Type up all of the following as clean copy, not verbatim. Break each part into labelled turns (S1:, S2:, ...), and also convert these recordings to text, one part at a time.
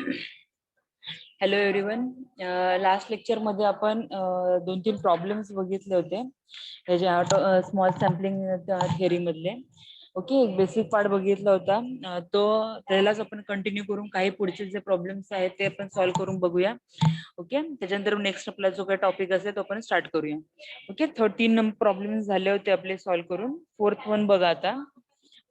S1: Hello everyone. Last lecture मध्ये आपण 2-3 problems बघितले होते ह्याच्या स्मॉल सॅम्पलिंग थिअरी मधले. ओके, एक बेसिक पार्ट बघितला होता. तो त्यालाच आपण कंटिन्यू करून काही पुढचे जे प्रॉब्लेम्स आहेत ते आपण सॉल्व्ह करून बघूया. ओके, त्याच्यानंतर नेक्स्ट आपला जो काही टॉपिक असेल तो आपण स्टार्ट करूया. ओके, 13 प्रॉब्लेम्स झाले होते आपले सॉल्व्ह करून. 4th वन बघा आता.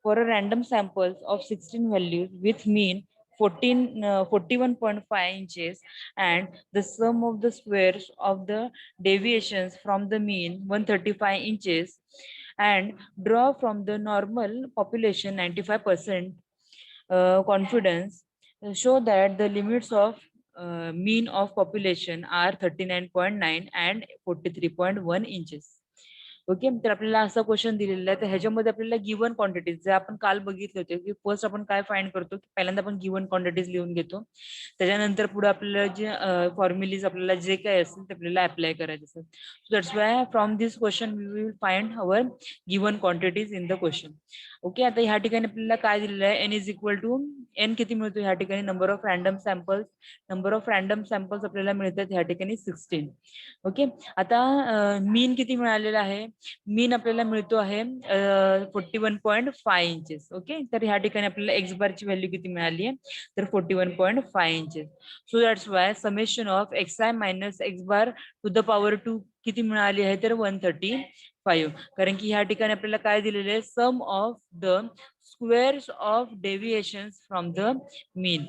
S1: For a random samples of 16 values with mean 41.5 inches and the sum of the squares of the deviations from the mean 135 inches, and draw from the normal population 95% confidence, show that the limits of mean of population are 39.9 and 43.1 inches. Okay, तर आपल्याला असा question दिलेला आहे. तर ह्याच्यामध्ये आपल्याला given quantities जे आपण काल बघितले होते की फर्स्ट आपण काय फाइंड करतो की पहिल्यांदा आपण गिव्हन क्वांटिटीज लिहून घेतो. त्याच्यानंतर पुढे आपल्याला जे फॉर्म्युलीज आपल्याला जे काय असेल ते आपल्याला अप्लाय करायचे असतात. So that's why from this question we will find our given quantities in the question. Okay, आता ह्या ठिकाणी आपल्याला काय दिलेलं आहे, n is equal to n किती मिळतो ह्या ठिकाणी, नंबर ऑफ रॅन्डम सॅम्पल्स आपल्याला मिळतात ह्या ठिकाणी 16. ओके, आता मीन किती मिळालेला आहे, मीन आपल्याला मिळतो आहे 41.5 इंचेस. ओके, तर ह्या ठिकाणी आपल्याला एक्स बारची व्हॅल्यू किती मिळाली आहे, तर 41.5 inches. So that's why summation of x i minus x bar to the power 2 किती मिळाली आहे, तर 135. कारण की ह्या ठिकाणी आपल्याला काय दिलेले आहे, sum of the squares of deviations from the mean.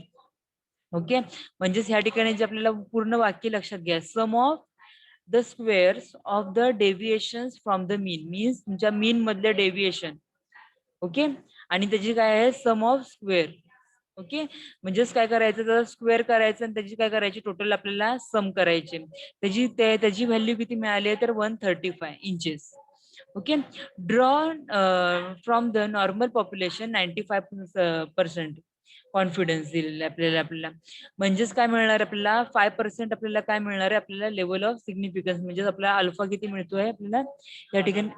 S1: Okay, म्हणजेच ह्या ठिकाणी जे आपल्याला पूर्ण वाक्य लक्षात घ्या, sum of the squares of the deviations from the mean, means तुमच्या मीन मधले डेव्हिएशन. ओके, आणि त्याची काय आहे, सम ऑफ स्क्वेअर. ओके, म्हणजेच काय करायचं, तर स्क्वेअर करायचं आणि त्याची काय करायची, टोटल आपल्याला सम करायचे. त्याची व्हॅल्यू किती मिळाली आहे, तर 135 inches. Okay, draw from the normal population 95% confidence दिलेला आपल्याला. म्हणजेच काय मिळणार आपल्याला, 5% आपल्याला काय मिळणार आहे, आपल्याला लेवल ऑफ सिग्निफिकन्स. म्हणजेच आपल्याला अल्फा किती मिळतोय आपल्याला या ठिकाणी.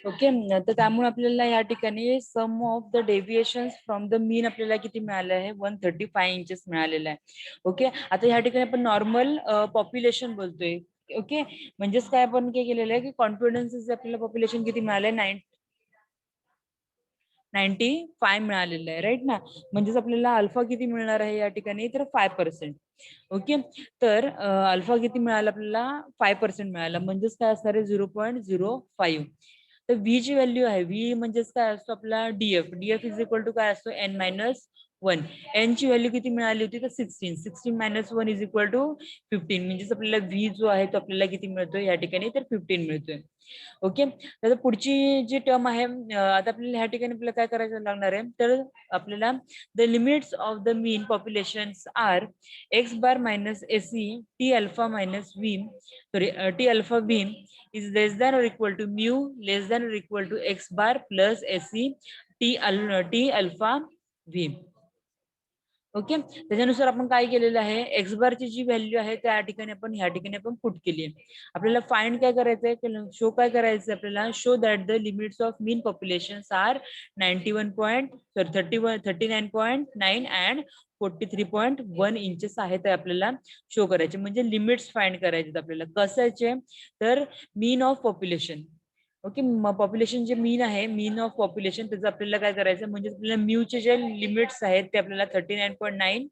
S1: ओके, तर त्यामुळे आपल्याला या ठिकाणी sum of the deviations from the mean आपल्याला किती मिळालं आहे, 135 इंचेस मिळालेलं आहे. ओके, आता या ठिकाणी आपण नॉर्मल पॉप्युलेशन बोलतोय. ओके, म्हणजेच काय आपण काय केलेलं आहे की कॉन्फिडन्स आपल्याला पॉप्युलेशन किती मिळालंय, 95 मिळालेलं आहे, राईट ना. म्हणजेच आपल्याला अल्फा किती मिळणार आहे या ठिकाणी, तर 5%. ओके, तर अल्फा किती मिळाला आपल्याला, 5% मिळाला. म्हणजेच काय असणार आहे, 0.05. तर व्ही ची व्हॅल्यू आहे, व्ही म्हणजेच काय असतो आपला DF. DF is equal to काय असतो, n-1. एन ची व्हॅल्यू किती मिळाली होती, तर 16 मायनस 1 इज इक्वल टू 15. म्हणजेच आपल्याला व्ही जो आहे तो आपल्याला किती मिळतोय या ठिकाणी, तर 15 मिळतोय. ओके, तर पुढची जी टर्म आहे, आता आपल्याला ह्या ठिकाणी आपल्याला काय करायचं लागणार आहे, तर आपल्याला the limits of the mean population are x bar minus AC t alpha minus v, sorry t alpha v is less than or equal to mu less than or equal to x bar plus SC t alpha v. Okay, त्याच्यानुसार आपण काय केलेलं आहे, x बारची जी value आहे त्या ठिकाणी आपण ह्या ठिकाणी आपण पुट केली आहे. आपल्याला फाइंड काय करायचंय, शो काय करायचं आपल्याला, show that the limits of mean population are 39.9 and 43.1 inches आहेत आपल्याला शो करायचे, म्हणजे लिमिट्स फाइंड करायचे आपल्याला. कशाचे तर मीन ऑफ पॉप्युलेशन. ओके, पॉप्युलेशन जे मीन आहे, मीन ऑफ पॉप्युलेशन, त्याचं आपल्याला काय करायचं म्हणजे आपल्याला म्यूचे जे लिमिट्स आहेत ते आपल्याला 39.9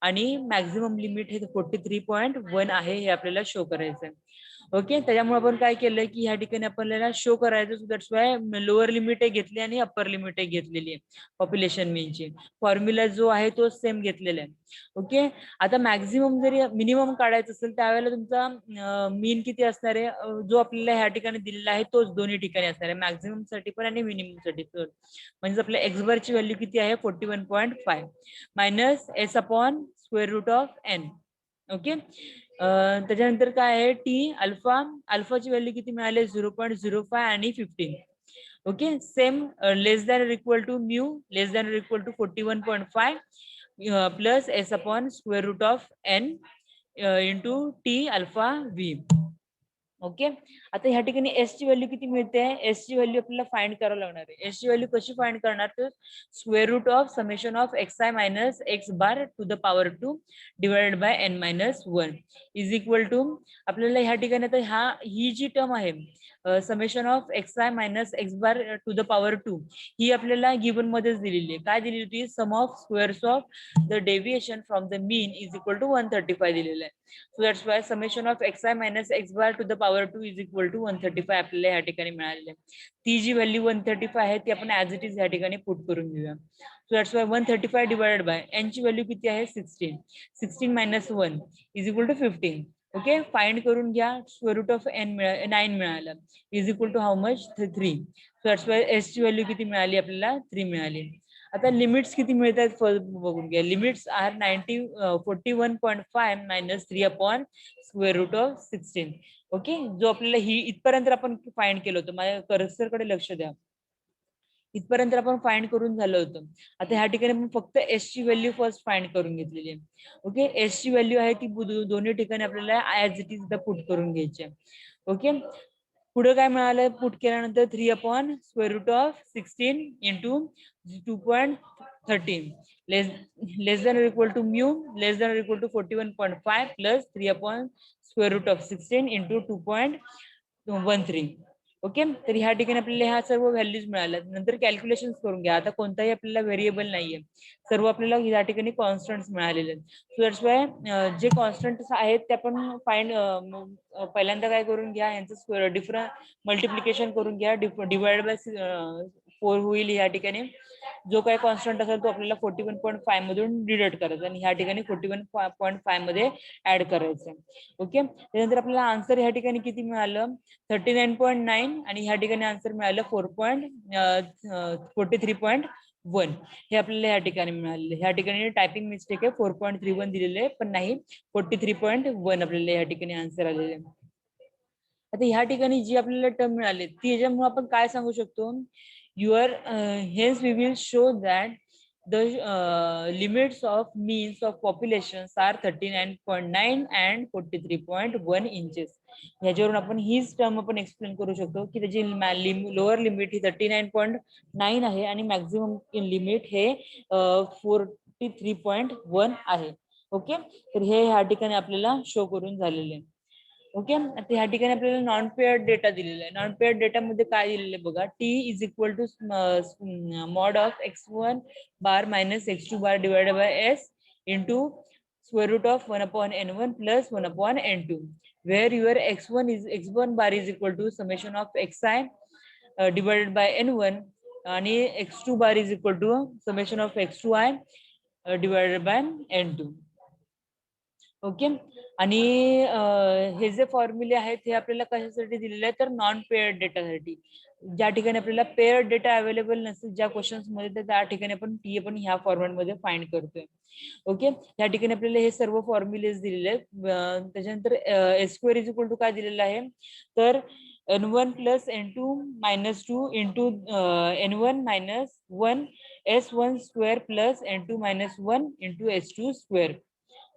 S1: आणि मॅक्झिमम लिमिट हे 43.1 आहे हे आपल्याला शो करायचं आहे. ओके, त्याच्यामुळे आपण काय केलंय की ह्या ठिकाणी आपल्याला शो करायचं, so that's Y lower limit घेतली आणि अप्पर लिमिट घेतलेली आहे पॉप्युलेशन मीनची. फॉर्म्युला जो आहे तो सेम घेतलेला आहे. ओके, आता मॅक्झिमम जरी मिनिमम काढायचं असेल त्यावेळेला तुमचा मीन किती असणार आहे, जो आपल्याला ह्या ठिकाणी दिलेला आहे तोच दोन्ही ठिकाणी असणार आहे, मॅक्झिमम साठी पण आणि मिनिमम साठी पण. म्हणजे आपल्या एक्स बारची व्हॅल्यू किती आहे 41.5 minus s upon square root of n. Okay, त्याच्यानंतर काय आहे टी अल्फा, अल्फाची व्हॅल्यू किती मिळाले 0.05 आणि 15. Okay, same less than equal to mu less than equal to 41.5 plus s upon square root of n into t alpha v. Okay, आता ह्या ठिकाणी S ची व्हॅल्यू किती मिळते, एस ची व्हॅल्यू आपल्याला फाइंड करावं लागणार आहे. एस ची व्हॅल्यू कशी फाइंड करणार तर square root of summation of x i minus x bar to the power 2 divided by N minus 1 is equal to, आपल्याला ह्या ठिकाणी आता ही जी टर्म आहे summation of x i minus x bar to the power 2 ही आपल्याला given मध्येच दिलेली आहे. काय दिलेली होती, sum of squares of the deviation from the mean is equal to 135 दिलेलं आहे. So that's why summation of x i minus x bar to the power 2 is equal to 135 आपल्याला ह्या ठिकाणी मिळालेली आहे. ती जी व्हॅल्यू 135 आहे ती आपण ऍज इट इज ह्या ठिकाणी पुट करून घेऊया. So that's why 135 divided by n ची व्हॅल्यू किती आहे 16, 16 minus 1 is equal to 15. Okay, find करून घ्या, स्क्वेअर रूट ऑफ एन 9 मिळालं is equal to how much 3. So that's why s ची व्हॅल्यू किती मिळाली आपल्याला 3 मिळाली. आता लिमिट्स किती मिळत आहेत बघून घ्या. Limits are 41.5 minus 3 upon square root of 16. Okay, जो आपल्याला ही इथपर्यंत आपण फाइंड केलं होतं, माझ्या कर्सर कडे लक्ष द्या, इथपर्यंत आपण फाइंड करून झालं होतं. आता ह्या ठिकाणी आपण फक्त एस ची व्हॅल्यू फर्स्ट फाइंड करून घेतलेली आहे. ओके, एस ची व्हॅल्यू आहे ती दोन्ही ठिकाणी आपल्याला ऍज इट इज पुट करून घ्यायची आहे. ओके, पुढे काय मिळालं, पुट केल्यानंतर 3 upon square root of 16 into 2.13 less than equal to mu less than equal to 41.5 plus 3 upon square root of 16 into 2.13. Okay, तर ह्या ठिकाणी आपल्याला ह्या सर्व व्हॅल्यूज मिळाल्या. नंतर कॅल्क्युलेशन करून घ्या. आता कोणताही आपल्याला व्हेरिएबल नाहीये, सर्व आपल्याला या ठिकाणी कॉन्स्टंट्स मिळालेले आहेत. सो दॅट्स वाय जे कॉन्स्टंट्स आहेत ते आपण फाइंड पहिल्यांदा काय करून घ्या, यांचं स्क्वेअर डिफरंट मल्टिप्लिकेशन करून घ्या, डिवाइड बाय 4 होईल. या ठिकाणी जो काही कॉन्स्टंट असेल तो आपल्याला 41.5 मधून डिडक्ट करायचा आणि ह्या ठिकाणी 41.5 मध्ये ऍड करायचं. ओके, त्यानंतर आपल्याला आन्सर ह्या ठिकाणी किती मिळालं 39.9 आणि ह्या ठिकाणी आन्सर मिळालं 43.1 हे आपल्याला ह्या ठिकाणी मिळालेलं. ह्या ठिकाणी टायपिंग मिस्टेक आहे, 4.31 दिलेले आहे पण नाही 43.1 आपल्याला ह्या ठिकाणी आन्सर आलेले आहे. आता ह्या ठिकाणी जी आपल्याला टर्म मिळाली ती ह्याच्यामुळे आपण काय सांगू शकतो, your hence we will show that the limits of means of population are 39.9 and 43.1 inches. ह्याच्यावरून आपण हीच टर्म आपण एक्सप्लेन करू शकतो की त्याची लोअर लिमिट ही 39.9 आहे आणि मॅक्झिमम लिमिट हे 43.1 आहे. ओके, तर हे ह्या ठिकाणी आपल्याला शो करून झालेले आहे. ओके, आता ह्या ठिकाणी आपल्याला नॉन पेअर्ड डेटा दिलेला आहे. नॉन पेअर्ड डेटा मध्ये काय दिलेलं आहे बघा, t is equal to mod of x1 bar minus x2 bar divided by s into square root of 1 upon n1 plus 1 upon n2 where your x1 bar is equal to summation of xi divided by n1 आणि x2 bar is equal to summation of x2i divided by n2. Okay, आणि हे जे फॉर्म्युले आहेत हे आपल्याला कशासाठी दिलेले आहेत तर नॉन पेअर्ड डेटासाठी. ज्या ठिकाणी आपल्याला पेअर्ड डेटा अवेलेबल नसेल ज्या क्वेश्चन्स मध्ये तर त्या ठिकाणी आपण टी आपण ह्या फॉर्मॅट मध्ये फाइंड करतोय. ओके, या ठिकाणी आपल्याला हे सर्व फॉर्म्युलेज दिलेले आहेत. त्याच्यानंतर s square is equal to काय दिलेलं आहे तर n1 plus n2 minus 2 into n1 minus 1 S1 square plus N2 minus 1 into S2 square,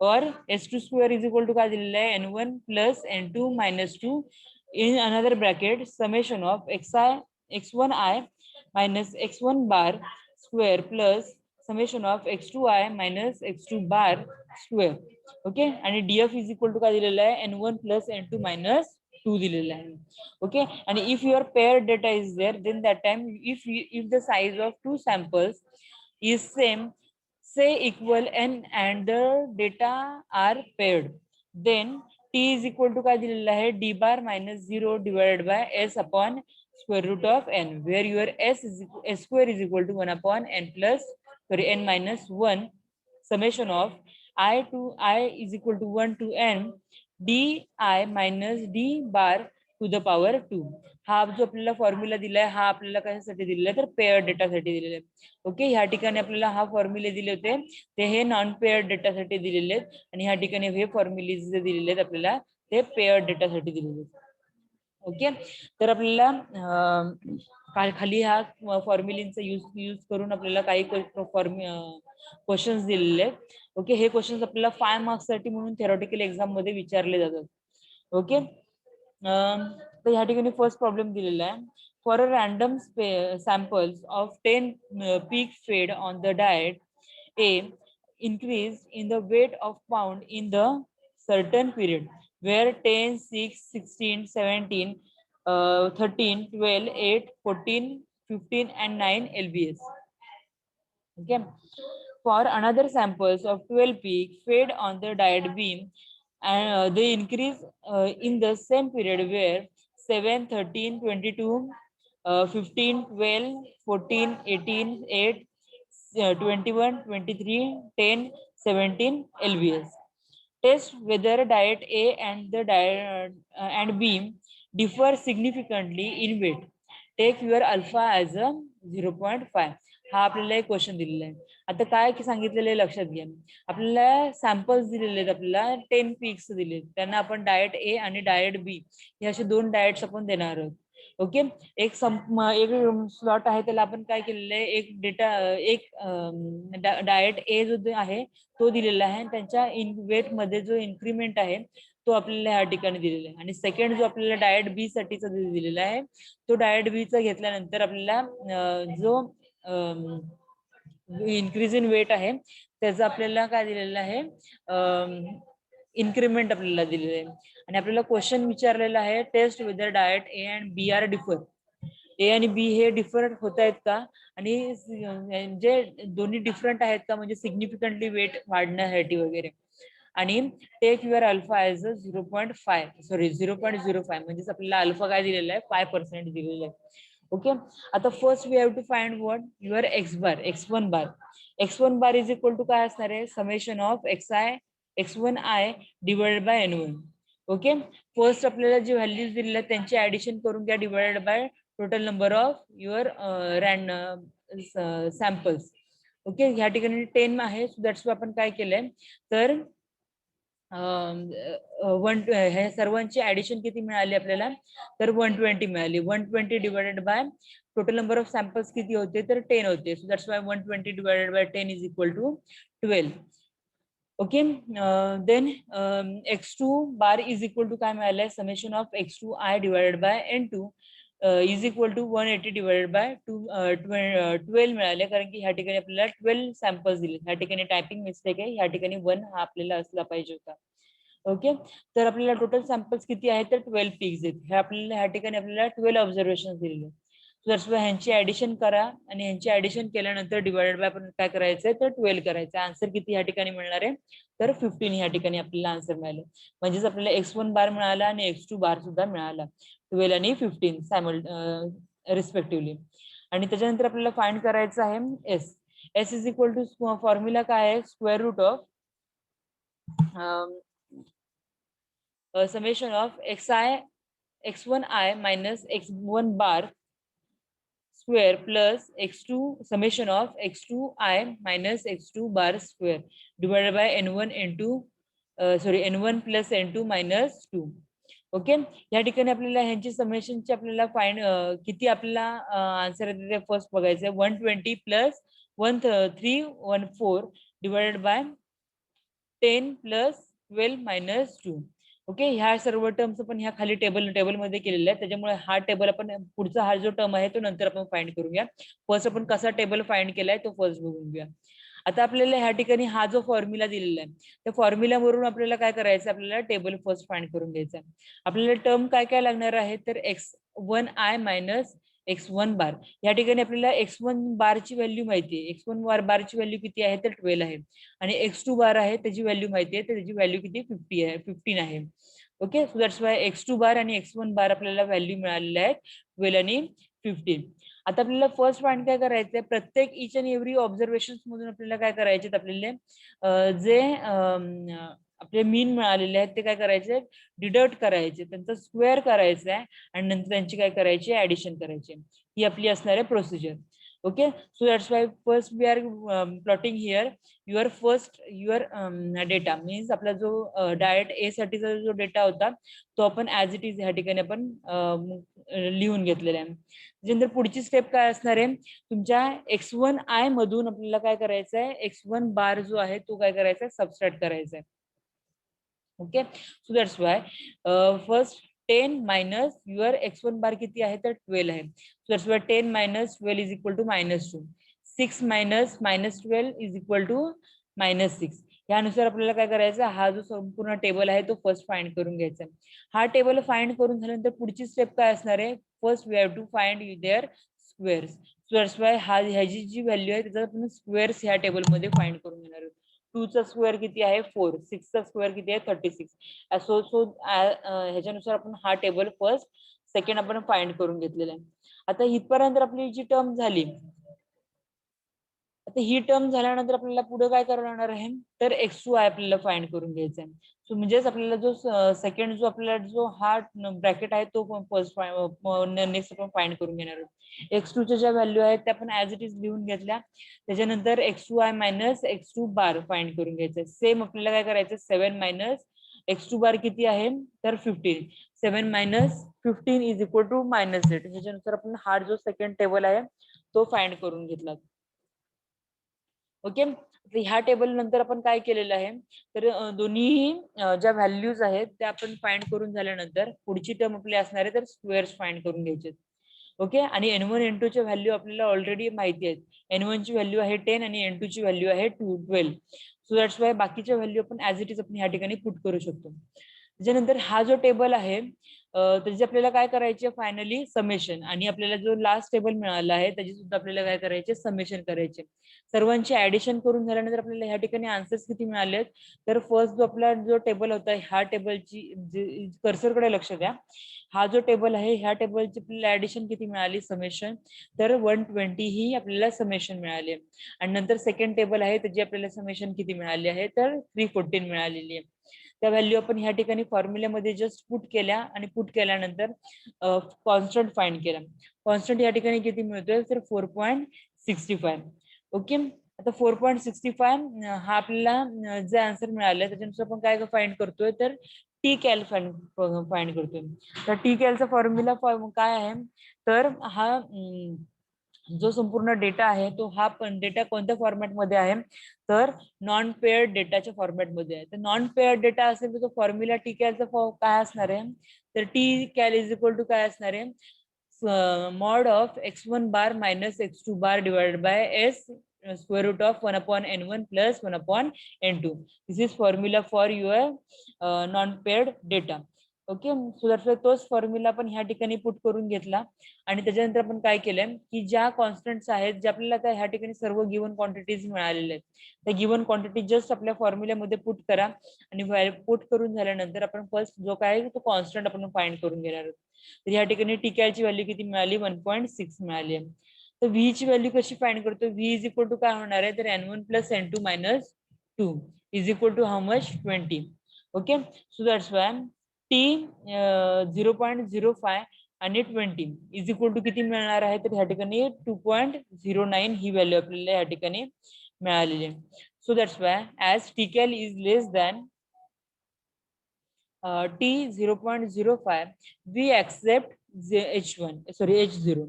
S1: or S2 square is equal to काय दिलेलं आहे N1 plus N2 minus 2 in another bracket summation of x1i minus x1 bar square plus summation of x2i minus x2 bar square. Okay, आणि df is equal to काय दिलेलं आहे N1 plus N2 minus 2 दिलेलं आहे. Okay, and if your paired data is there, then that time if the size of two samples is same, say equal and the data are paired, then t is equal to काय दिलेलं आहे d bar minus 0 divided by s upon square root of n, where your s square is equal to 1 upon n plus n minus 1 summation of I to I is equal to 1 to n di minus d bar to the power 2. हा जो आपल्याला formula दिलाय हा आपल्याला कशासाठी दिलेला आहे तर पेअर डेटासाठी दिलेला आहे. ओके, ह्या ठिकाणी आपल्याला हा फॉर्म्युले दिले होते ते हे नॉन पेअर डेटासाठी दिलेले आहेत, आणि ह्या ठिकाणी हे फॉर्म्युले जे दिलेले आहेत आपल्याला ते पेअर डेटासाठी दिलेले आहेत. ओके, तर आपल्याला खाली ह्या फॉर्म्युलिनचा यूज करून आपल्याला काही क्वेश्चन्स दिलेले आहेत. ओके, हे क्वेश्चन्स आपल्याला 5 मार्क्स साठी म्हणून थेरॉटिकल एक्झाम मध्ये विचारले जातात. ओके, तर ह्या ठिकाणी फर्स्ट प्रॉब्लेम दिलेला आहे. For a random samples of 10 पीक फेड on the diet A increased in the weight of pound in the certain period where 10, 6, 16, 17, 13, 12, 8, 14, 15 and 9 lbs. Okay, for another samples of 12 peak fed on the diet beam, and they increase in the same period where 7, 13, 22, 15, 12, 14, 18, 8, 21, 23, 10, 17 lbs. Test whether diet A and the diet and B differ significantly in weight. Take your alpha as a 0.5. हा आपल्याला एक question दिलेला आहे. आता काय सांगितलेलं आहे लक्षात घ्या. आपल्याला सॅम्पल्स दिलेले आहेत, आपल्याला 10 पीक्स दिले, त्यांना आपण डाएट ए आणि डाएट बी हे असे दोन डाएट्स आपण देणार आहोत. ओके, एक स्लॉट आहे त्याला आपण काय केलेलं आहे एक डेटा एक डाएट ए जो आहे तो दिलेला आहे, त्यांच्या वेट मध्ये जो इन्क्रीमेंट आहे तो आपल्याला ह्या ठिकाणी दिलेला आहे. आणि सेकंड जो आपल्याला डाएट बी साठीचा दिलेला आहे तो डाएट बी चा घेतल्यानंतर आपल्याला जो इन्क्रीज इन वेट आहे त्याचा आपल्याला काय दिलेलं आहे इन्क्रीमेंट आपल्याला दिलेलं आहे. आणि आपल्याला क्वेश्चन विचारलेला आहे test whether diet A and B are differ. A आणि बी हे डिफरंट होत आहेत का, आणि जे दोन्ही डिफरंट आहेत का म्हणजे सिग्निफिकंटली वेट वाढण्यासाठी वगैरे. आणि take your alpha as a 0.05 म्हणजेच आपल्याला अल्फा काय दिलेला आहे 5% दिलेला आहे. ओके, आता first we have to find what your x bar x1 bar. x1 bar is equal to काय असणार आहे summation of x1i divided by n1. Okay, first आपल्याला जे व्हॅल्यूज दिलेल्या आहेत त्यांची ऍडिशन करून घ्या divided by total number of your samples. Okay, ह्या ठिकाणी 10 आहे, सो दॅट्स आपण काय केलंय तर हे सर्वांची ऍडिशन किती मिळाली आपल्याला तर 120 मिळाली. 120 divided by total number of samples किती होते तर 10 होते, so that's why 120 divided by 10 is equal to 12. Okay, then x2 bar is equal to काय मिळालंय summation of x2i divided by n2 is equal to 180 divided by 12 मिळाले, कारण की ह्या ठिकाणी आपल्याला 12 सॅम्पल्स दिले. ह्या ठिकाणी टायपिंग मिस्टेक आहे, ह्या ठिकाणी 1 हा आपल्याला असला पाहिजे होता. ओके, तर आपल्याला टोटल सॅम्पल्स किती आहेत तर 12 पीक्स आहेत. हे आपल्याला ह्या ठिकाणी आपल्याला 12 ऑब्झर्वेशन दिलेले. ह्यांची ऍडिशन करा आणि ह्यांची ऍडिशन केल्यानंतर डिवाइडेड बाय आपण काय करायचंय तर 12 करायचं. आन्सर किती ह्या ठिकाणी मिळणार आहे तर 15 ह्या ठिकाणी आपल्याला आन्सर मिळाले. म्हणजेच आपल्याला x1 बार मिळाला आणि x2 बार सुद्धा मिळाला, 12 आणि 15 रिस्पेक्टिव्हली. आणि त्याच्यानंतर आपल्याला फाइंड करायचं आहे S is equal to formula काय आहे square root of summation of x1i minus x1 bar square plus x2 summation of x2i minus x2 bar square divided by n1 n1 plus n2 minus 2. Okay, या ठिकाणी आपल्याला ह्यांची समेशनची आपल्याला find किती आपल्याला answer येते ते फर्स्ट बघायचं आहे. 120 plus 1314 divided by 10 plus 12 minus 2. Okay, ह्या सर्व टर्म्स आपण ह्या खाली टेबलमध्ये केलेल्या आहेत, त्याच्यामुळे हा टेबल आपण पुढचा हा जो टर्म आहे तो नंतर आपण फाइंड करूया. फर्स्ट आपण कसा टेबल फाइंड केलाय तो फर्स्ट बघून घेऊया. आता आपल्याला ह्या ठिकाणी हा जो फॉर्म्युला दिलेला आहे त्या फॉर्म्युलावरून आपल्याला काय करायचं, आपल्याला टेबल फर्स्ट फाइंड करून घ्यायचा. आपल्याला टर्म काय काय लागणार आहे, तर x1i मायनस x1 बार. या ठिकाणी आपल्याला x1 बारची व्हॅल्यू माहिती आहे. x1 बारची व्हॅल्यू किती आहे, तर 12 आहे. आणि x2 बार आहे त्याची व्हॅल्यू माहिती आहे, तर त्याची व्हॅल्यू किती 15 आहे. Okay, so that's Y x2 बार आणि x1 बार आपल्याला व्हॅल्यू मिळालेल्या आहेत 12 आणि 15. आता आपल्याला फर्स्ट पॉईंट काय करायचंय, प्रत्येक इच अँड एव्हरी ऑब्झर्वेशन मधून आपल्याला काय करायचे, आपल्याला जे आपले मीन मिळालेले आहेत ते काय करायचे, डिडक्ट करायचे, त्यांचा स्क्वेअर करायचा आहे आणि नंतर त्यांची काय करायची, ऍडिशन करायची. ही आपली असणार आहे procedure. Okay, so that's why first we are plotting here your data means आपला जो डायरेक्ट ए साठीचा जो डेटा होता तो आपण ऍज इट इज ह्या ठिकाणी आपण लिहून घेतलेला आहे. त्याच्यानंतर पुढची स्टेप काय असणार आहे, तुमच्या x1i मधून आपल्याला काय करायचं आहे, x1 बार जो आहे तो काय करायचा आहे, सबस्ट्रॅक्ट करायचा आहे. Okay, so that's why first 10 minus your x1 bar किती आहे, तर 12 आहे. So that's why 10 minus 12 is equal to -2. 6 minus -12 is equal to -6. यानुसार आपल्याला काय करायचं, हा जो संपूर्ण टेबल आहे तो फर्स्ट फाइंड करून घ्यायचा. हा टेबल फाइंड करून झाल्यानंतर पुढची स्टेप काय असणार आहे, first we have to find their squares. So that's why ह्याची जी व्हॅल्यू आहे त्याचा आपण स्क्वेअर्स ह्या टेबलमध्ये फाइंड करून घेणार आहोत. 2 चा स्क्वेअर किती आहे 4, 6 चा स्क्वेअर किती आहे 36. सो ह्याच्यानुसार आपण हा टेबल फर्स्ट सेकंड आपण फाइंड करून घेतलेला आहे. आता इथपर्यंत आपली जी टर्म झाली, आता ही टर्म झाल्यानंतर आपल्याला पुढे काय करणार आहे, तर x2i आपल्याला फाइंड करून घ्यायचा आहे. सो म्हणजेच आपल्याला जो सेकंड जो आपल्याला जो हा ब्रॅकेट आहे तो फर्स्ट नेक्स्ट आपण फाइंड करून घेणार आहोत. x2 च्या ज्या व्हॅल्यू आहेत त्या आपण ऍज इट इज लिहून घेतल्या. त्याच्यानंतर x2i मायनस x2 बार फाइंड करून घ्यायचं. सेम आपल्याला काय करायचं, 7 मायनस x2 बार किती आहे, तर 15. 7 मायनस 15 इज इक्वल टू -8. ह्याच्यानुसार आपण हा जो सेकंड टेबल आहे तो फाइंड करून घेतला. ओके, ह्या टेबल नंतर आपण काय केलेलं आहे, तर दोन्ही ज्या व्हॅल्यूज आहेत त्या आपण फाइंड करून झाल्यानंतर पुढची टर्म आपली असणार आहे तर स्क्वेअर्स फाइंड करून घ्यायचे. ओके, आणि n1 n2 च्या व्हॅल्यू आपल्याला ऑलरेडी माहिती आहेत. n1 ची व्हॅल्यू आहे 10 आणि n2 ची व्हॅल्यू आहे 12. सो दॅट्स वाय बाकीच्या व्हॅल्यू आपण ऍज इट इज आपण ह्या ठिकाणी पुट करू शकतो. त्याच्यानंतर हा जो टेबल आहे त्याची आपल्याला काय करायचे, फायनली समेशन, आणि आपल्याला जो लास्ट टेबल मिळाला आहे त्याची सुद्धा आपल्याला काय करायचे, समेशन करायचे. सर्वांची ऍडिशन करून झाल्यानंतर आपल्याला ह्या ठिकाणी आन्सर्स किती मिळाले, तर फर्स्ट जो आपला जो टेबल होता ह्या टेबलची कर्सरकडे लक्ष द्या. हा जो टेबल आहे ह्या टेबलची आपल्याला ऍडिशन किती मिळाली, समेशन, तर 120 ही आपल्याला समेशन मिळाली. आणि नंतर सेकंड टेबल आहे त्याची आपल्याला समेशन किती मिळाली आहे, तर 314 मिळालेली आहे. त्या व्हॅल्यू आपण ह्या ठिकाणी फॉर्म्युल्यामध्ये जस्ट पुट केल्या आणि पुट केल्यानंतर कॉन्स्टंट फाइंड केला. कॉन्स्टंट या ठिकाणी किती मिळतोय, तर 4.65. ओके, आता 4.65 हा आपल्याला जे आन्सर मिळाले त्याच्यानुसार आपण काय फाइंड करतोय, तर टी कॅल फाइंड करतोय. तर टी कॅलचा फॉर्म्युला काय आहे, तर हा जो संपूर्ण डेटा आहे तो हा पण डेटा कोणत्या फॉर्मॅटमध्ये आहे, तर नॉन पेअर्ड डेटाच्या फॉर्मॅटमध्ये आहे. तर नॉन पेअर्ड डेटा असेल तर तो फॉर्म्युला टी कॅलचा काय असणार आहे, तर T cal is equal to काय असणार आहे, mod of x1 bar minus x2 bar divided by s square root of 1 upon n1 plus 1 upon n2. This is formula for your non-paired data. Okay, so that's Y तोच formula आपण ह्या ठिकाणी put करून घेतला. आणि त्याच्यानंतर आपण काय केलंय, की ज्या कॉन्स्टंट्स आहेत जे आपल्याला आता ह्या ठिकाणी सर्व गिव्हन क्वांटिटीज मिळालेल्या आहेत त्या गिव्हन क्वांटिटी जस्ट आपल्या फॉर्म्युल्यामध्ये पुट करा. आणि पुट करून झाल्यानंतर आपण फर्स्ट जो काय तो कॉन्स्टंट आपण फाइंड करून घेणार आहोत. तर या ठिकाणी टी कॅलची व्हॅल्यू किती मिळाली, 1.6 मिळाली आहे. तर व्ही ची व्हॅल्यू कशी फाइंड करतो, व्ही इज इक्वल टू काय होणार आहे, तर n1 plus n2 minus 2 is equal to how much, 20. Okay, so that's why T 0.05 आणि 20 इज इक्वल टू किती मिळणार आहे, तर ह्या ठिकाणी 2.09 ही व्हॅल्यू आपल्याला ह्या ठिकाणी मिळालेली आहे. So that's why as T cal is less than t 0.05 we accept h1 sorry h0.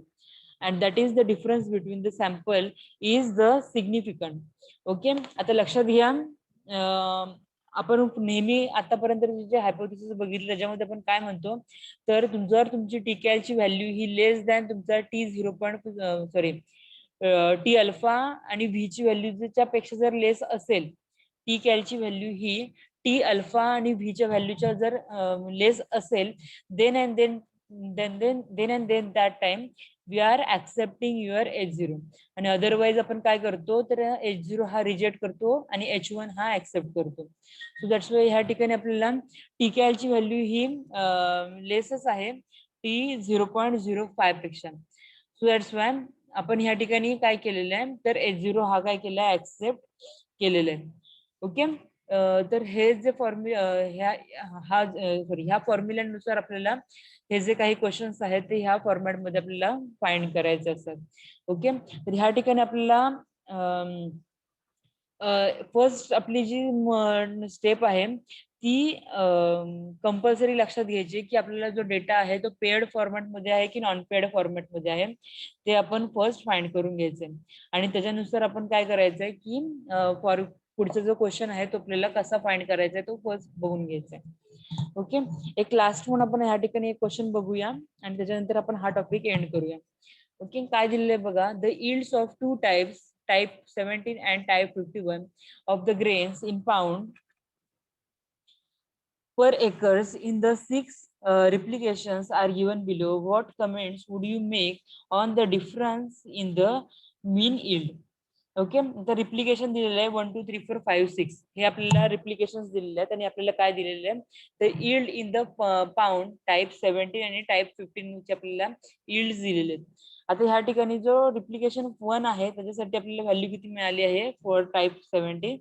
S1: and that is the difference between the sample is the significant. Okay, आता लक्षात घ्या, आपण नेहमी आतापर्यंत जे हायपोथेसिस बघितलं त्याच्यामध्ये आपण काय म्हणतो, तर जर तुमची TKL ची व्हॅल्यू ही लेस दॅन तुमचा टी अल्फा आणि व्ही ची व्हॅल्यू पेक्षा जर लेस असेल, TKL ची व्हॅल्यू ही टी अल्फा आणि व्ही च्या व्हॅल्यूच्या जर लेस असेल, then and then that time we are accepting your H0, आणि अदरवाईज आपण काय करतो, तर H0 हा रिजेक्ट करतो आणि H1 हा ऍक्सेप्ट करतो. सो दॅट्स वाय ह्या ठिकाणी आपल्याला TKL ची व्हॅल्यू ही लेसच आहे टी 0.05 पेक्षा. सो दॅट्स वाय आपण ह्या ठिकाणी काय केलेलं आहे, तर H0 हा काय केला आहे, ऍक्सेप्ट केलेलं आहे. ओके, तर हे जे ह्या फॉर्म्युल्यानुसार आपल्याला हे जे काही क्वेश्चन्स आहेत ते ह्या फॉर्मॅट मध्ये आपल्याला फाइंड करायचे असतात. ओके, तर ह्या ठिकाणी आपल्याला फर्स्ट आपली जी स्टेप आहे ती कंपल्सरी लक्षात घ्यायची की आपल्याला जो डेटा आहे तो पेड फॉर्मॅट मध्ये आहे की नॉन पेड फॉर्मॅट मध्ये आहे, ते आपण फर्स्ट फाइंड करून घ्यायचंय. आणि त्याच्यानुसार आपण काय करायचंय की पुढचा जो क्वेश्चन आहे तो आपल्याला कसा फाइंड करायचा आहे तो फर्स्ट बघून घ्यायचा आहे. ओके, एक लास्ट म्हणून आपण ह्या ठिकाणी एक क्वेश्चन बघूया आणि त्याच्यानंतर आपण हा टॉपिक एंड करूया. ओके, काय दिलेलं आहे बघा, the yields of two types, type 17 and type 51 of the grains in pound per acres in the 6 replications are given below. What comments would you make on the difference in the mean yield? Okay, तर replication दिलेलं आहे 1 2 3 4 5 6 हे आपल्याला replications दिलेले आहेत आणि आपल्याला काय दिलेले आहे, तर yield in the pound type 17 आणि टाइप 15 चे आपल्याला यील्ड दिलेले आहेत. आता ह्या ठिकाणी जो रिप्लिकेशन 1 आहे त्याच्यासाठी आपल्याला व्हॅल्यू किती मिळाली आहे, फॉर टाइप 17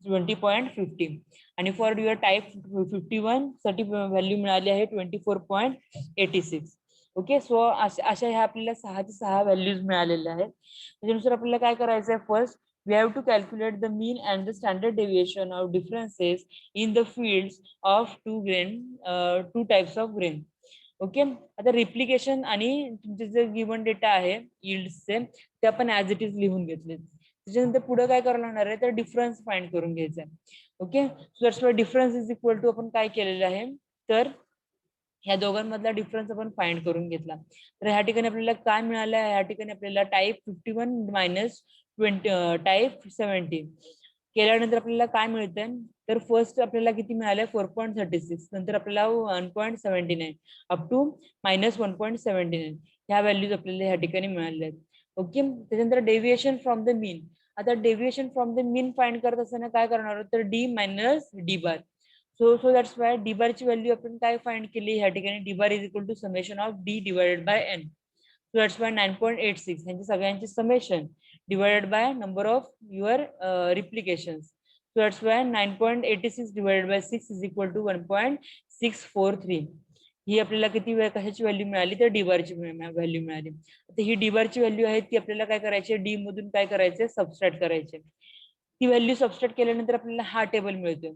S1: 20.50 आणि फॉर युअर टाइप 51 साठी व्हॅल्यू मिळाली आहे 24.86. ओके, सो अशा ह्या आपल्याला 6 चे 6 व्हॅल्यूज मिळालेल्या आहेत. त्याच्यानुसार आपल्याला काय करायचं आहे, first we have to calculate the mean and the standard deviation of differences in the fields of two types of grain. Okay, आता रिप्लिकेशन आणि तुमचे जे गिवन डेटा आहे यील्ड्सचे ते आपण ऍज इट इज लिहून घेतले. त्याच्यानंतर पुढे काय करायला लागणार आहे, तर डिफरन्स फाइंड करून घ्यायचा आहे. Okay, so that's why difference is equal to आपण काय केलेलं आहे, तर ह्या दोघांमधला डिफरन्स आपण फाइंड करून घेतला. तर ह्या ठिकाणी आपल्याला काय मिळालं आहे, ह्या ठिकाणी आपल्याला टाइप 51 मायनस टाइप 17 केल्यानंतर आपल्याला काय मिळतंय, तर फर्स्ट आपल्याला किती मिळालंय 4.36, नंतर आपल्याला 1.79 अप टू मायनस 1.79 ह्या व्हॅल्यूज आपल्याला ह्या ठिकाणी मिळाल्या आहेत. ओके, त्याच्यानंतर डेव्हिएशन फ्रॉम द मीन. आता deviation from the mean find करत असताना काय करणार आहोत, तर D minus D bar. So that's why D bar ची व्हॅल्यू आपण काय फाइंड केली, ह्या ठिकाणी D bar is equal to summation of D divided by N. So that's why 9.86 ह्यांची सगळ्यांची समेशन divided by number of your replications. So that's why 9.86 divided by 6 is equal to 1.643. ही आपल्याला किती कशाची व्हॅल्यू मिळाली, तर डी बारची व्हॅल्यू मिळाली. आता ही डी बारची व्हॅल्यू आहे ती आपल्याला काय करायची, डी मधून काय करायचे, सबस्ट्रॅक्ट करायचे. ती व्हॅल्यू सबस्ट्रॅक्ट केल्यानंतर आपल्याला हा टेबल मिळतो.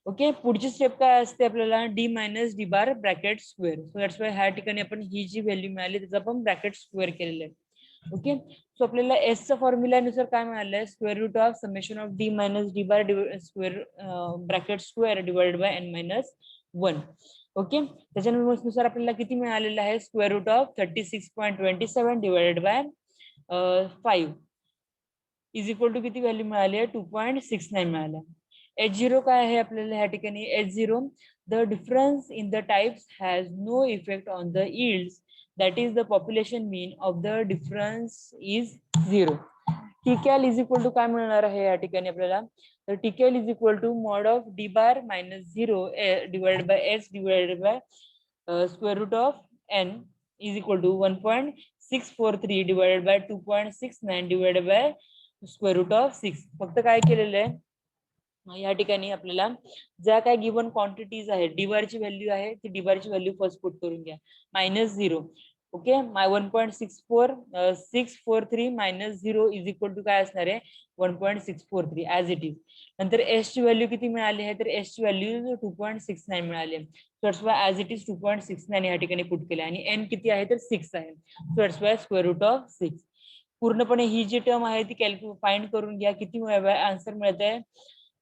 S1: ओके, पुढची स्टेप काय असते, आपल्याला D minus D bar bracket square. So that's Y ह्या ठिकाणी आपण ही जी व्हॅल्यू मिळाली त्याचा आपण ब्रॅकेट स्क्वेअर केलेलं आहे. ओके, सो आपल्याला एस च्या फॉर्म्युल्यानुसार काय मिळालंय, square root of summation of D minus D bar square bracket square divided by N minus 1. Okay, त्याच्यानुसार आपल्याला किती मिळालेलं आहे, square root of 36.27 divided by 5 is equal to किती व्हॅल्यू मिळाली आहे, 2.69 मिळाल्या. H0 काय आहे आपल्याला ह्या ठिकाणी, H0 the difference in the types has no effect on the yields, that is the population mean of the difference is 0. TKL is equal to काय मिळणार आहे या ठिकाणी आपल्याला, तर TKL is equal to mod of d bar minus 0 divided by s divided by square root of n is equal to 1.643 divided by 2.69 divided by square root of 6. फक्त काय केलेलं आहे, या ठिकाणी आपल्याला ज्या काय गिवन क्वांटिटीज आहेत, डी बारची व्हॅल्यू आहे ती डी बारची व्हॅल्यू फर्स्ट पुट करून घ्या, -0 okay 1.643 minus 0 is equal to काय असणार आहे 1.643 ऍज इट इज. नंतर एस ची व्हॅल्यू किती मिळाली आहे तर एस ची व्हॅल्यू 2.69 मिळाली आहे. So that's why as it is 2.69 या ठिकाणी पुट केले आणि एन किती आहे तर 6 आहे. So that's why square root of 6. पूर्णपणे ही जी टर्म आहे ती फाइंड करून घ्या किती आन्सर मिळत आहे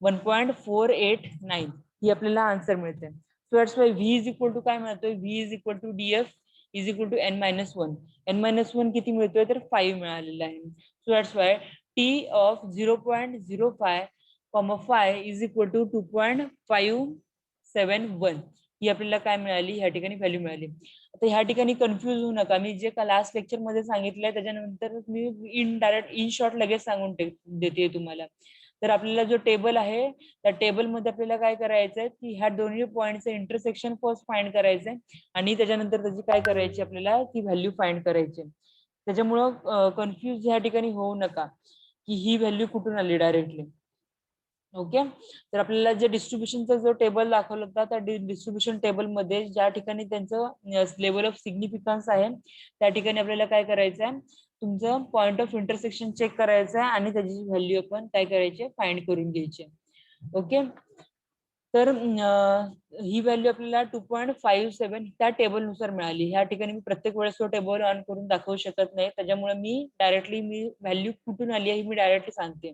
S1: 1.489 ही आपल्याला आन्सर मिळते. So that's why V is equal to काय मिळतोय V is equal to DF is equal to n-1. n-1 किती मिळतोय तर 5 मिळालेला आहे. So that's why T of 0.05, 5 is equal to 2.571 ही आपल्याला काय मिळाली ह्या ठिकाणी व्हॅल्यू मिळाली. आता ह्या ठिकाणी कन्फ्युज होऊ नका. मी जे लास्ट लेक्चर मध्ये सांगितलंय त्याच्यानंतर मी इन शॉर्ट लगेच सांगून देते तुम्हाला. तर आपल्याला जो टेबल आहे त्या टेबल मध्ये आपल्याला काय करायचंय की ह्या दोन्ही पॉईंटचं इंटरसेक्शन फर्स्ट फाइंड करायचंय आणि त्याच्यानंतर त्याची काय करायची आपल्याला ती व्हॅल्यू फाइंड करायची. त्याच्यामुळं कन्फ्युज ह्या ठिकाणी होऊ नका की ही व्हॅल्यू कुठून आली डायरेक्टली. ओके तर आपल्याला जे डिस्ट्रीब्युशनचा जो टेबल दाखवला होता त्या डिस्ट्रीब्युशन टेबल मध्ये ज्या ठिकाणी त्यांचं लेवल ऑफ सिग्निफिकन्स आहे त्या ठिकाणी आपल्याला काय करायचं आहे तुमचं पॉइंट ऑफ इंटरसेक्शन चेक करायचं आहे आणि त्याची व्हॅल्यू आपण काय करायची फाइंड करून घ्यायची. ओके तर ही व्हॅल्यू आपल्याला 2.57 त्या टेबलनुसार मिळाली. ह्या ठिकाणी मी प्रत्येक वेळेस तो टेबल ऑन करून दाखवू शकत नाही त्याच्यामुळे मी डायरेक्टली व्हॅल्यू कुठून आली आहे ही मी डायरेक्टली सांगते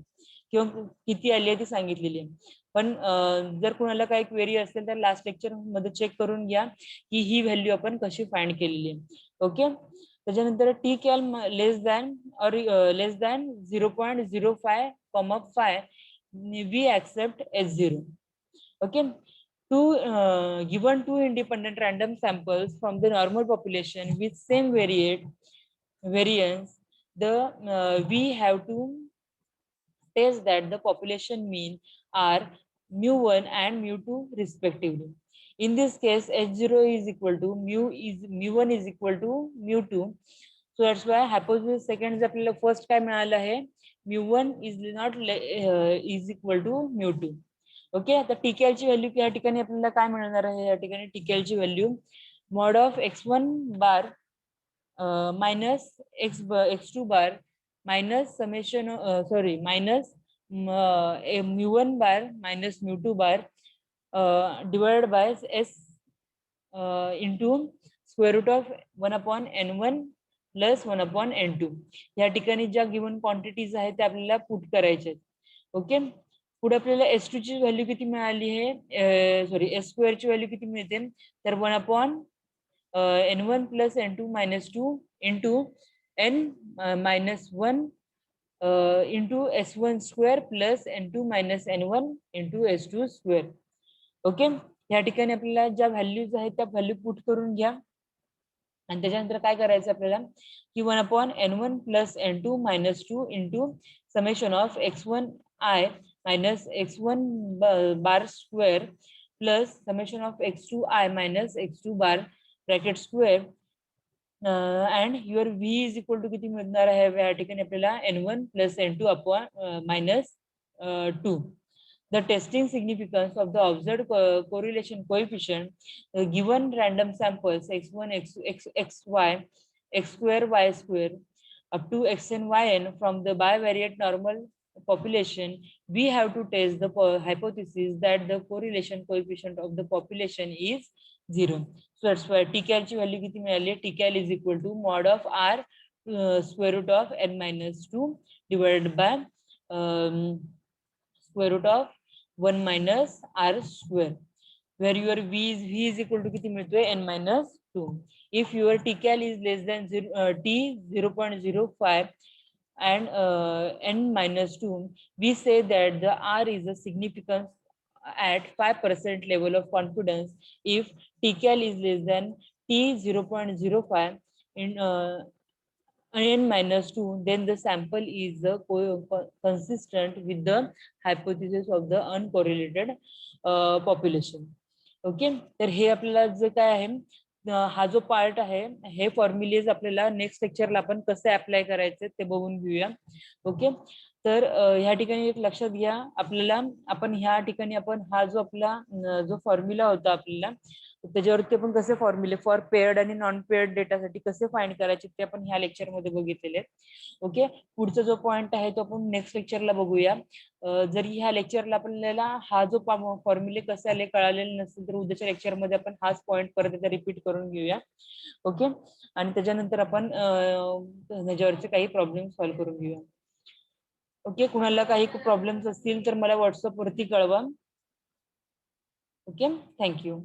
S1: किंवा किती आली आहे ती सांगितलेली आहे. पण जर कुणाला काही क्वेरी असेल तर लास्ट लेक्चर मध्ये चेक करून घ्या की ही व्हॅल्यू आपण कशी फाइंड केलेली आहे. ओके त्याच्यानंतर टी कॅल लेस दॅन और less than 0.05, 5 we accept S0. Okay, given two independent random samples from the normal population with same variance, we have to test that the population mean are mu1 and mu2 respectively. In this case, H0 is equal to mu1 is equal to mu2. So that's why hypothesis second आपल्याला first काय मिळालं आहे mu1 is equal to mu2. Okay आता टीकेएल ची value या ठिकाणी आपल्याला काय मिळणार आहे या ठिकाणी टीकेएल ची value mod of x1 bar minus x2 bar minus summation minus mu1 bar minus mu2 bar divided by s into square root of 1/n1 plus 1/n2 या ठिकाणी ज्या गिवन क्वांटिटीज आहेत त्या आपल्याला पुट करायच्या आहेत. ओके पुढे आपल्याला S2 ची व्हॅल्यू किती मिळाली आहे S2 ची व्हॅल्यू किती मिळते तर 1/n1 plus n2 minus 2 into n minus 1 into S1 square plus n2 minus n1 into S2 square. Okay या ठिकाणी आपल्याला ज्या व्हॅल्यूज आहेत त्या व्हॅल्यू पुट करून घ्या आणि त्याच्यानंतर काय करायचं आपल्याला की 1/n1 plus n2 minus 2 into summation of x1 I minus x1 bar square plus summation of x2 I minus x2 bar bracket square and your v is equal to किती मिळणार आहे या ठिकाणी आपल्याला n1 plus n2 upon minus 2. The testing significance of the observed correlation coefficient given random samples x1 xy x square y square up to xn yn from the bivariate normal population, we have to test the hypothesis that the correlation coefficient of the population is 0. So that's why TCAL ची value किती मिळाली TCAL is equal to mod of r square root of n minus 2 divided by square root of 1 minus r square, where your v is equal to किती मिळतोय n minus 2. If your TCAL is less than t 0.05 and n minus 2, we say that the r is a significance at 5% level of confidence. If TCAL is less than t 0.05 in n minus 2, then the sample is consistent with the hypothesis of the uncorrelated population. Okay तर हे आपल्याला जे काय आहे हा जो part आहे हे फॉर्म्युलेज आपल्याला नेक्स्ट लेक्चरला आपण कसं अप्लाय करायचं ते बघून घेऊया. ओके तर ह्या ठिकाणी एक लक्षात घ्या आपल्याला आपण ह्या ठिकाणी आपण हा जो आपला जो फॉर्म्युला होता आपल्याला त्याच्यावरती आपण कसे फॉर्म्युले फॉर पेअर्ड आणि नॉन पेअर्ड डेटासाठी कसे फाइंड करायचे ते आपण ह्या लेक्चरमध्ये बघितलेले. ओके, पुढचा जो पॉइंट आहे तो आपण नेक्स्ट लेक्चरला बघूया. जरी ह्या लेक्चरला आपल्याला हा जो फॉर्म्युले कसे आले कळालेले नसेल तर उद्याच्या लेक्चरमध्ये आपण हाच पॉइंट परत एकदा रिपीट करून घेऊया. ओके, आणि त्याच्यानंतर आपण त्याच्यावरचे काही प्रॉब्लेम सॉल्व्ह करून घेऊया. ओके, कुणाला काही प्रॉब्लेम्स असतील तर मला व्हॉट्सअप वरती कळवा. Okay, thank you.